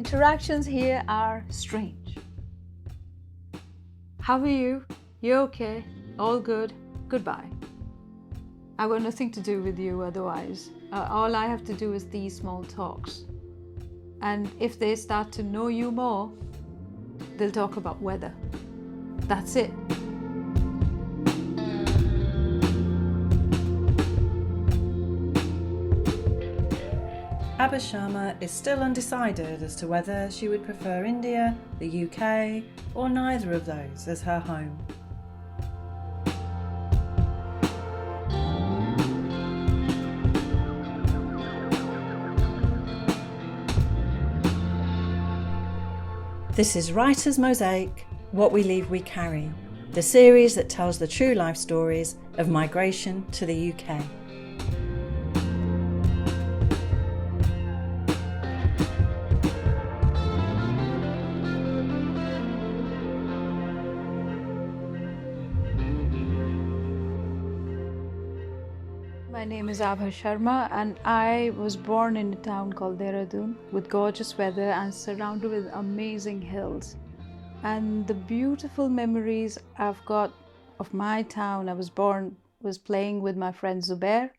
interactions here are strange. How are you? You okay? All good? Goodbye. I've got nothing to do with you otherwise. All I have to do is these small talks. And if they start to know you more, they'll talk about weather. That's it. Abha Sharma is still undecided as to whether she would prefer India, the UK, or neither of those as her home. This is Writer's Mosaic, What We Leave We Carry, the series that tells the true life stories of migration to the UK. My name is Abha Sharma and I was born in a town called Dehradun with gorgeous weather and surrounded with amazing hills. And the beautiful memories I've got of my town, I was playing with my friend Zubair.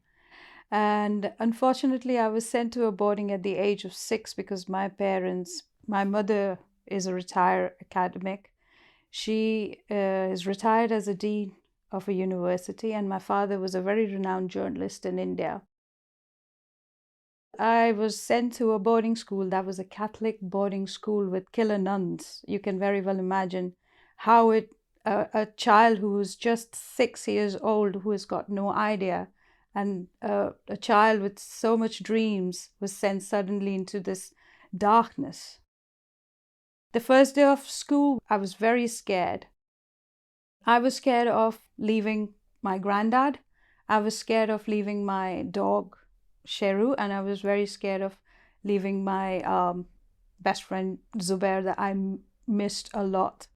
And unfortunately, I was sent to a boarding at the age of 6 because my mother is a retired academic. She is retired as a dean of a university, and my father was a very renowned journalist in India. I was sent to a boarding school that was a Catholic boarding school with killer nuns. You can very well imagine how a child who was just 6 years old, who has got no idea, and a child with so much dreams was sent suddenly into this darkness. The first day of school, I was very scared. I was scared of leaving my granddad. I was scared of leaving my dog, Sheru, and I was very scared of leaving my best friend, Zubair, that I missed a lot.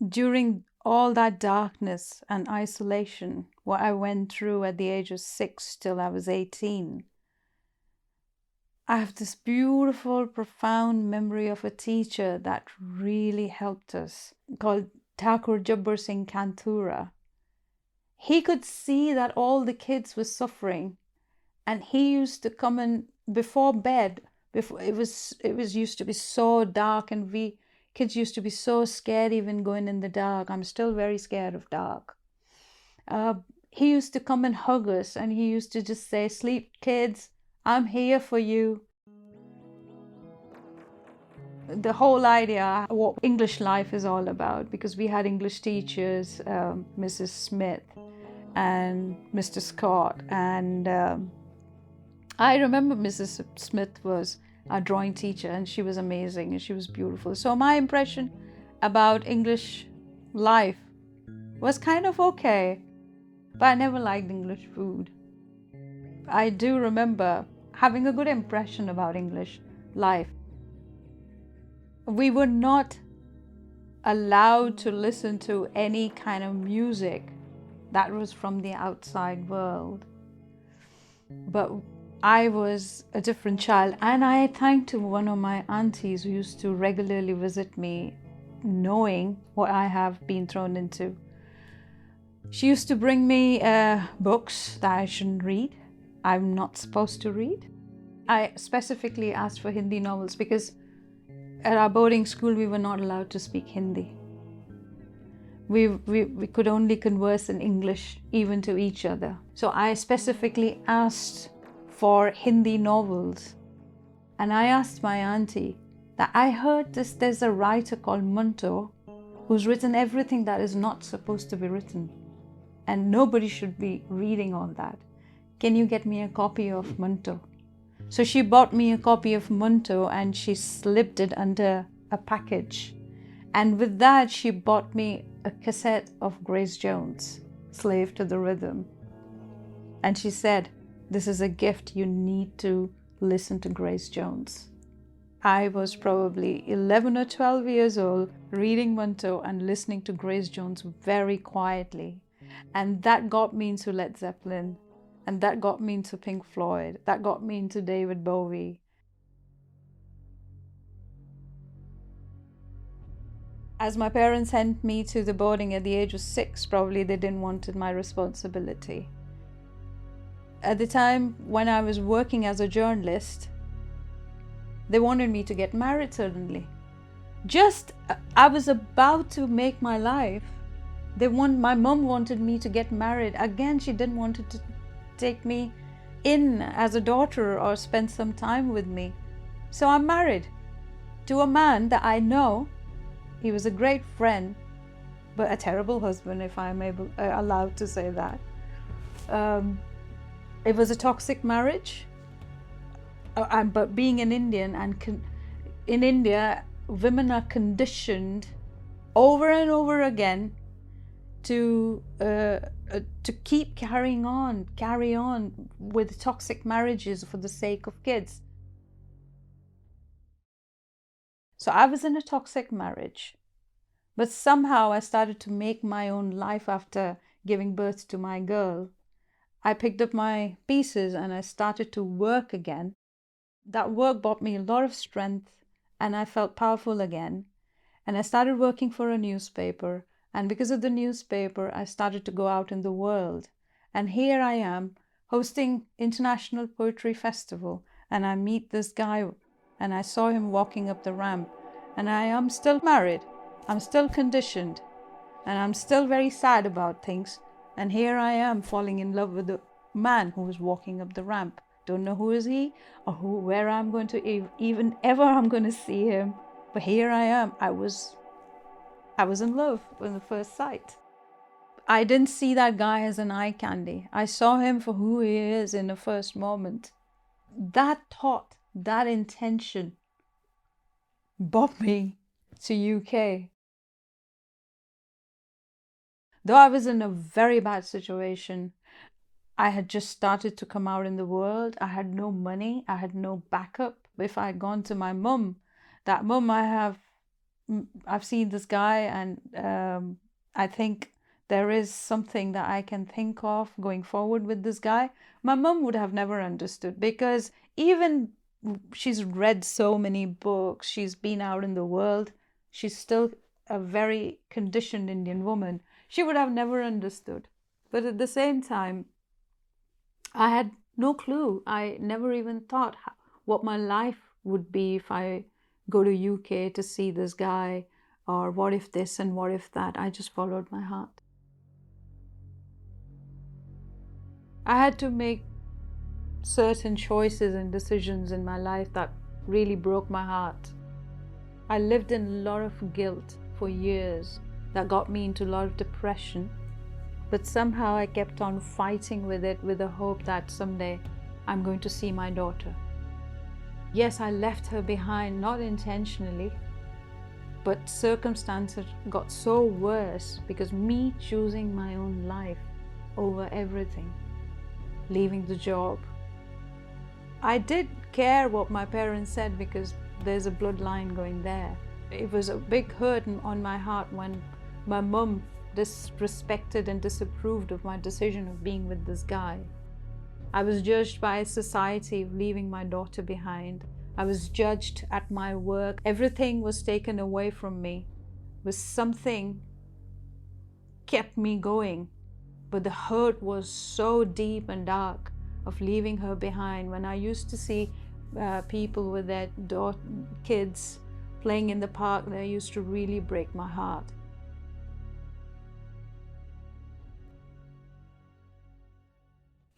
During all that darkness and isolation, what I went through at the age of 6 till I was 18, I have this beautiful, profound memory of a teacher that really helped us, called Thakur Jabbar Singh Kantura. He could see that all the kids were suffering, and he used to come in before bed. Before it was used to be so dark, and we kids used to be so scared even going in the dark. I'm still very scared of dark. He used to come and hug us, and he used to just say, "Sleep, kids. I'm here for you." The whole idea what English life is all about, because we had English teachers, Mrs. Smith and Mr. Scott, and I remember Mrs. Smith was our drawing teacher, and she was amazing and she was beautiful. So my impression about English life was kind of okay, but I never liked English food. I do remember having a good impression about English life. We were not allowed to listen to any kind of music that was from the outside world. But I was a different child, and I thanked to one of my aunties who used to regularly visit me, knowing what I have been thrown into. She used to bring me books that I shouldn't read. I'm not supposed to read. I specifically asked for Hindi novels because at our boarding school, we were not allowed to speak Hindi. We could only converse in English, even to each other. So I specifically asked for Hindi novels. And I asked my auntie that I heard there's a writer called Munto who's written everything that is not supposed to be written. And nobody should be reading all that. Can you get me a copy of Munto? So she bought me a copy of Munto and she slipped it under a package. And with that, she bought me a cassette of Grace Jones, Slave to the Rhythm. And she said, "This is a gift, you need to listen to Grace Jones." I was probably 11 or 12 years old, reading Munto and listening to Grace Jones very quietly. And that got me into Led Zeppelin. And that got me into Pink Floyd. That got me into David Bowie. As my parents sent me to the boarding at the age of 6, probably they didn't want my responsibility. At the time when I was working as a journalist, they wanted me to get married suddenly. I was about to make my life. My mom wanted me to get married. Again, she didn't want to take me in as a daughter or spend some time with me. So I'm married to a man that I know. He was a great friend, but a terrible husband, if I'm allowed to say that. It was a toxic marriage. But being an Indian, in India, women are conditioned over and over again to carry on with toxic marriages for the sake of kids. So I was in a toxic marriage, but somehow I started to make my own life after giving birth to my girl. I picked up my pieces and I started to work again. That work brought me a lot of strength and I felt powerful again. And I started working for a newspaper. And because of the newspaper, I started to go out in the world. And here I am hosting International Poetry Festival. And I meet this guy and I saw him walking up the ramp. And I am still married. I'm still conditioned. And I'm still very sad about things. And here I am falling in love with the man who was walking up the ramp. Don't know who is he or where I'm going to even ever I'm going to see him. But here I am. I was in love from the first sight. I didn't see that guy as an eye candy. I saw him for who he is in the first moment. That thought, that intention brought me to UK. Though I was in a very bad situation, I had just started to come out in the world. I had no money. I had no backup. If I had gone to my mum, I've seen this guy and I think there is something that I can think of going forward with this guy. My mum would have never understood because even she's read so many books, she's been out in the world, she's still a very conditioned Indian woman. She would have never understood. But at the same time, I had no clue. I never even thought what my life would be if I go to UK to see this guy, or what if this and what if that. I just followed my heart. I had to make certain choices and decisions in my life that really broke my heart. I lived in a lot of guilt for years that got me into a lot of depression. But somehow I kept on fighting with it with the hope that someday I'm going to see my daughter. Yes, I left her behind, not intentionally, but circumstances got so worse because me choosing my own life over everything, leaving the job. I did care what my parents said because there's a bloodline going there. It was a big hurt on my heart when my mum disrespected and disapproved of my decision of being with this guy. I was judged by society of leaving my daughter behind. I was judged at my work. Everything was taken away from me. But something kept me going. But the hurt was so deep and dark of leaving her behind. When I used to see people with their kids playing in the park, that used to really break my heart.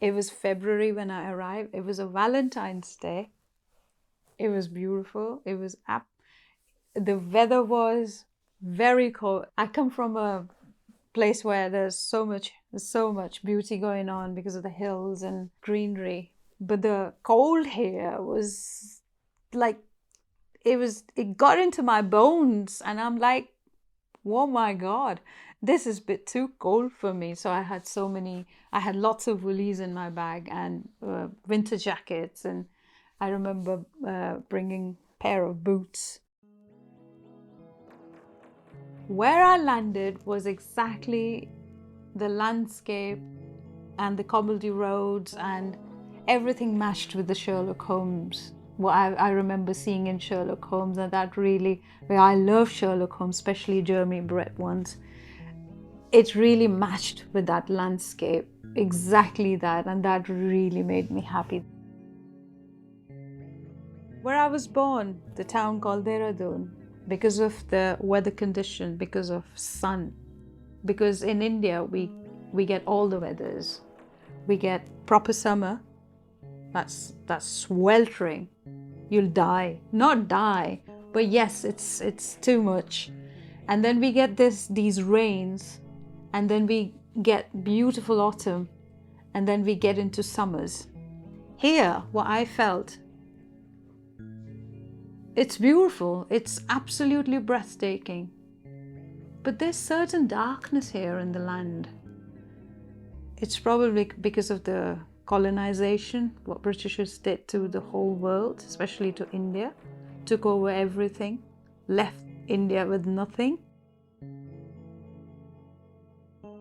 It was February when I arrived. It was a Valentine's Day. It was beautiful. The weather was very cold. I come from a place where there's so much beauty going on because of the hills and greenery. But the cold here was like, it got into my bones, and I'm like, oh my God, this is a bit too cold for me. So I had lots of woolies in my bag and winter jackets, and I remember bringing a pair of boots. Where I landed was exactly the landscape and the cobbledy roads, and everything matched with the Sherlock Holmes what I remember seeing in Sherlock Holmes, and that really, where I love Sherlock Holmes, especially Jeremy Brett ones, it really matched with that landscape, exactly that, and that really made me happy. Where I was born, the town called Dehradun, because of the weather condition, because of sun, because in India we get all the weathers. We get proper summer, that's sweltering. You'll die, not die, but yes, it's too much. And then we get these rains, and then we get beautiful autumn, and then we get into summers. Here, what I felt, it's beautiful, it's absolutely breathtaking, but there's certain darkness here in the land. It's probably because of the colonization, what Britishers did to the whole world, especially to India, took over everything, left India with nothing.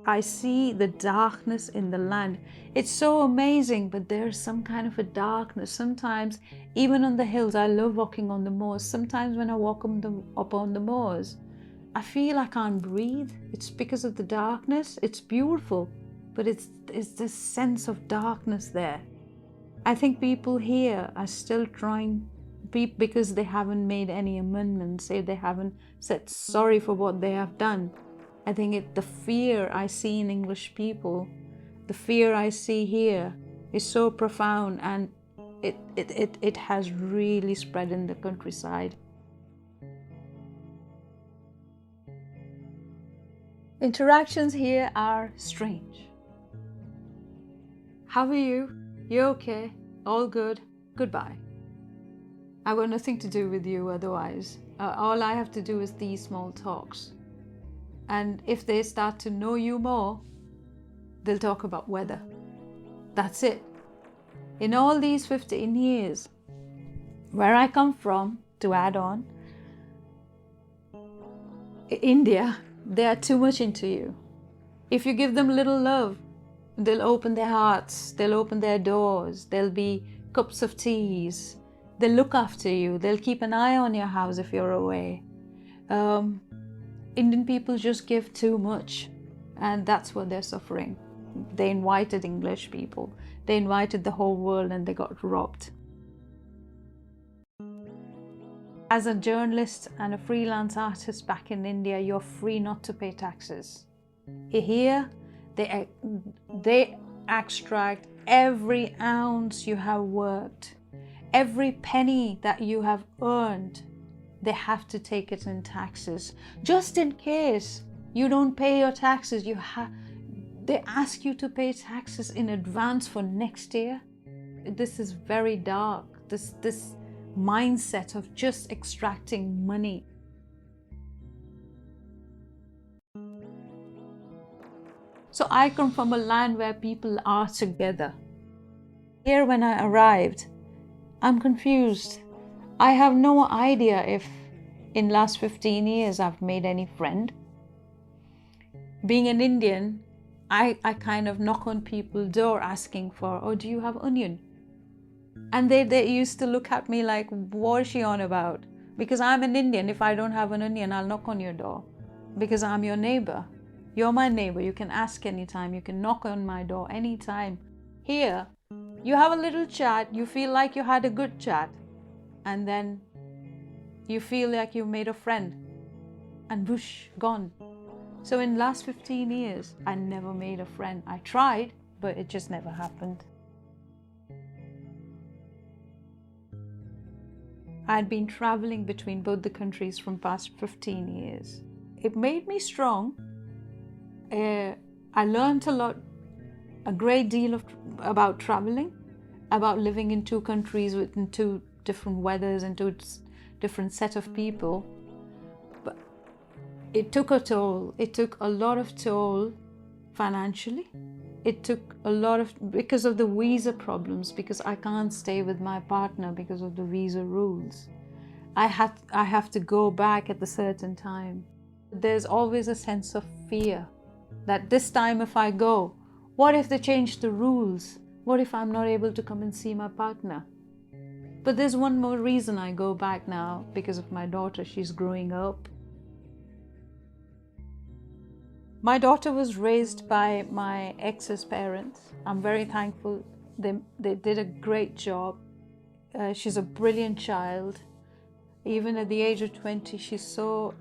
I see the darkness in the land. It's so amazing, but there's some kind of a darkness. Sometimes, even on the hills, I love walking on the moors. Sometimes when I walk up on the moors, I feel I can't breathe. It's because of the darkness. It's beautiful, but it's this sense of darkness there. I think people here are still trying, because they haven't made any amendments, they haven't said sorry for what they have done. I think the fear I see in English people, the fear I see here is so profound, and it has really spread in the countryside. Interactions here are strange. How are you? You okay? All good? Goodbye. I've got nothing to do with you otherwise. All I have to do is these small talks. And if they start to know you more, they'll talk about weather. That's it. In all these 15 years, where I come from, to add on, India, they are too much into you. If you give them little love, they'll open their hearts, they'll open their doors, there'll be cups of teas, they'll look after you, they'll keep an eye on your house if you're away. Indian people just give too much, and that's what they're suffering. They invited English people, they invited the whole world, and they got robbed. As a journalist and a freelance artist back in India, you're free not to pay taxes. Here, they extract every ounce you have worked, every penny that you have earned. They have to take it in taxes. Just in case you don't pay your taxes, they ask you to pay taxes in advance for next year. This is very dark, this mindset of just extracting money. So I come from a land where people are together. Here when I arrived, I'm confused. I have no idea if in last 15 years I've made any friend. Being an Indian, I kind of knock on people's door asking for, oh, do you have onion? And they used to look at me like, what is she on about? Because I'm an Indian. If I don't have an onion, I'll knock on your door because I'm your neighbor. You're my neighbor. You can ask anytime. You can knock on my door anytime. Here, you have a little chat. You feel like you had a good chat. And then you feel like you made a friend. And whoosh, gone. So in the last 15 years, I never made a friend. I tried, but it just never happened. I'd been traveling between both the countries from past 15 years. It made me strong. I learned a great deal about traveling, about living in two countries with two different weathers and two different set of people. But it took a toll. It took a lot of toll financially. It took a lot of, because of the visa problems, because I can't stay with my partner because of the visa rules. I have to go back at a certain time. There's always a sense of fear that this time if I go, what if they change the rules? What if I'm not able to come and see my partner? But there's one more reason I go back now, because of my daughter. She's growing up. My daughter was raised by my ex's parents. I'm very thankful. They did a great job. She's a brilliant child. Even at the age of 20, she's so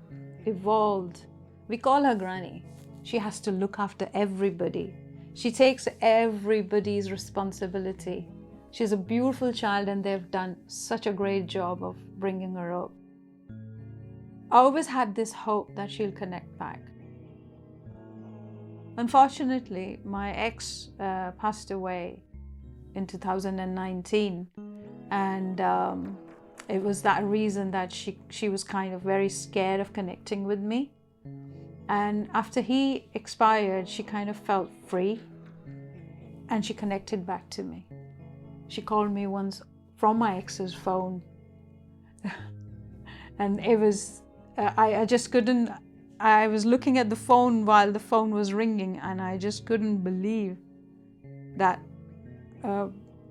evolved. We call her Granny. She has to look after everybody. She takes everybody's responsibility. She's a beautiful child, and they've done such a great job of bringing her up. I always had this hope that she'll connect back. Unfortunately, my ex passed away in 2019, and it was that reason that she was kind of very scared of connecting with me. And after he expired, she kind of felt free, and she connected back to me. She called me once from my ex's phone, and it was, I just couldn't, I was looking at the phone while the phone was ringing, and I just couldn't believe that,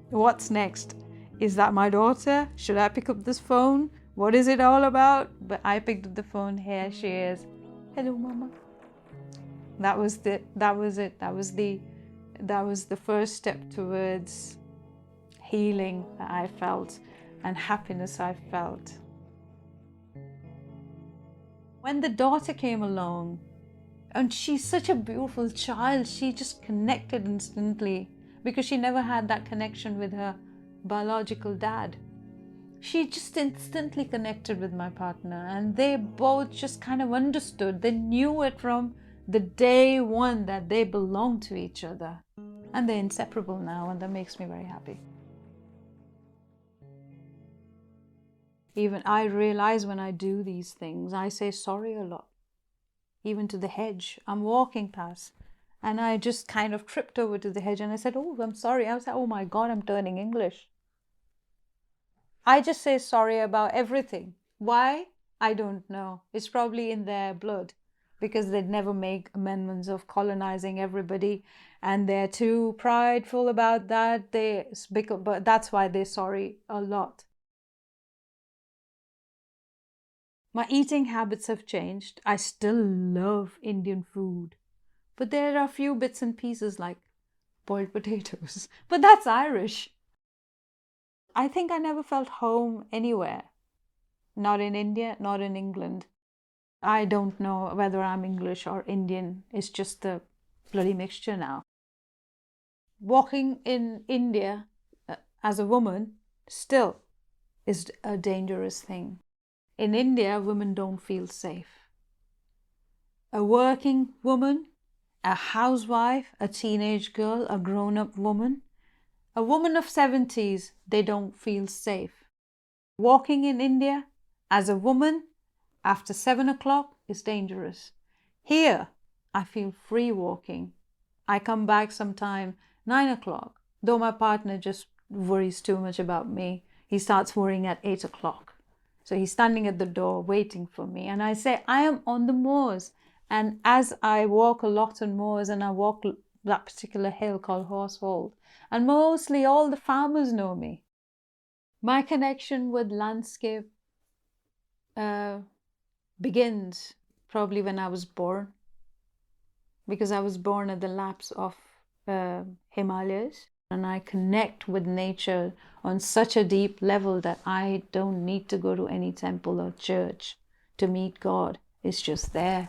what's next? Is that my daughter? Should I pick up this phone? What is it all about? But I picked up the phone. Here she is. Hello, Mama. That was it. That was the first step towards healing that I felt and happiness I felt. When the daughter came along, and she's such a beautiful child, she just connected instantly, because she never had that connection with her biological dad. She just instantly connected with my partner, and they both just kind of understood. They knew it from the day one that they belong to each other, and they're inseparable now, and that makes me very happy. Even I realize when I do these things, I say sorry a lot. Even to the hedge I'm walking past, and I just kind of tripped over to the hedge, and I said, oh, I'm sorry. I was like, oh my God, I'm turning English. I just say sorry about everything. Why? I don't know. It's probably in their blood, because they'd never make amendments of colonizing everybody, and they're too prideful about that. But that's why they're sorry a lot. My eating habits have changed. I still love Indian food, but there are a few bits and pieces like boiled potatoes, but that's Irish. I think I never felt home anywhere. Not in India, not in England. I don't know whether I'm English or Indian. It's just a bloody mixture now. Walking in India as a woman still is a dangerous thing. In India, women don't feel safe. A working woman, a housewife, a teenage girl, a grown-up woman, a woman of 70s, they don't feel safe. Walking in India as a woman after 7 o'clock is dangerous. Here, I feel free walking. I come back sometime 9 o'clock, though my partner just worries too much about me. He starts worrying at 8 o'clock. So he's standing at the door waiting for me. And I say, I am on the moors. And as I walk a lot on moors, and I walk that particular hill called Horsehold, and mostly all the farmers know me. My connection with landscape begins probably when I was born, because I was born at the laps of Himalayas, and I connect with nature on such a deep level that I don't need to go to any temple or church to meet God. It's just there.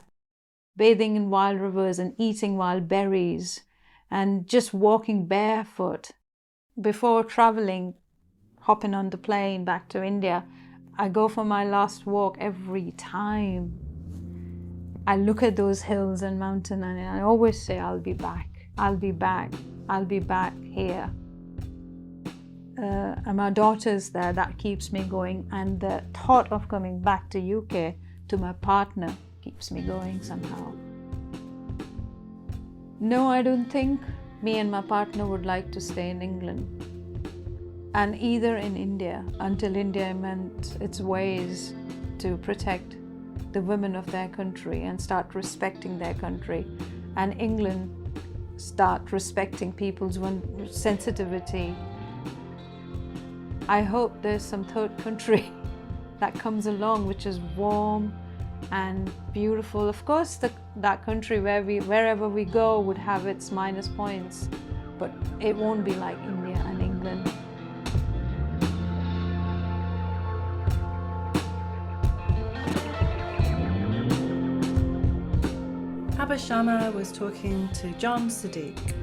Bathing in wild rivers and eating wild berries and just walking barefoot. Before traveling, hopping on the plane back to India, I go for my last walk every time. I look at those hills and mountains, and I always say, I'll be back. I'll be back. I'll be back here. And my daughter's there. That keeps me going. And the thought of coming back to UK to my partner keeps me going somehow. No, I don't think me and my partner would like to stay in England, and either in India, until India amends its ways to protect the women of their country and start respecting their country, and England start respecting people's sensitivity. I hope there's some third country that comes along which is warm and beautiful. Of course, that country wherever we go would have its minus points, but it won't be like India and England. Abha Sharma was talking to John Sadiq.